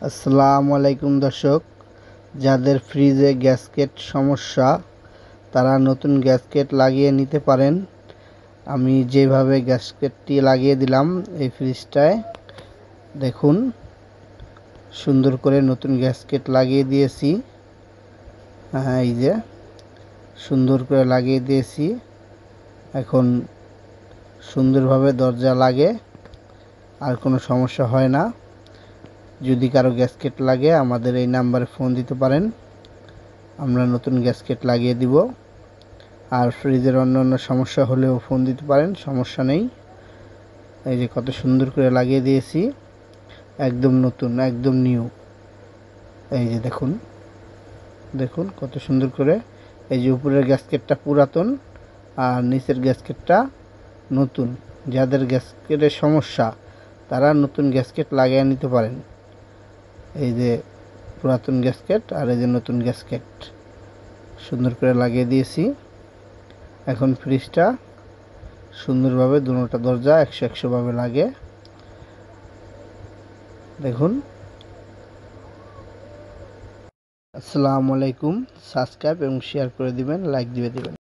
আসসালামু আলাইকুম দর্শক, যাদের ফ্রিজে গ্যাসকেট সমস্যা তারা নতুন গ্যাসকেট লাগিয়ে নিতে পারেন। আমি যেভাবে গ্যাসকেটটি লাগিয়ে দিলাম এই ফ্রিজটায়, দেখুন সুন্দর করে নতুন গ্যাসকেট লাগিয়ে দিয়েছি। হ্যাঁ, এই যে সুন্দর করে লাগিয়ে দিয়েছি। এখন সুন্দরভাবে দরজা লাগে, আর কোনো সমস্যা হয় না। যদি কারো গ্যাসকেট লাগে আমাদের এই নাম্বারে ফোন দিতে পারেন, আমরা নতুন গ্যাসকেট লাগিয়ে দিব। আর ফ্রিজের অন্যান্য সমস্যা হলেও ফোন দিতে পারেন, সমস্যা নেই। এই যে কত সুন্দর করে লাগিয়ে দিয়েছি, একদম নতুন, একদম নিউ। এই যে দেখুন দেখুন কত সুন্দর করে। এই যে উপরের গ্যাসকেটটা পুরাতন আর নিচের গ্যাসকেটটা নতুন। যাদের গ্যাসকেটের সমস্যা তারা নতুন গ্যাসকেট লাগিয়ে নিতে পারেন। এই যে পুরাতন গ্যাসকেট আর এই যে নতুন গ্যাসকেট সুন্দর করে লাগিয়ে দিয়েছি। এখন ফ্রিজটা সুন্দরভাবে দুটোটা দরজা 100 ভাবে লাগে, দেখুন। আসসালামু আলাইকুম। সাবস্ক্রাইব এবং শেয়ার করে দিবেন, লাইক দিয়ে দিবেন।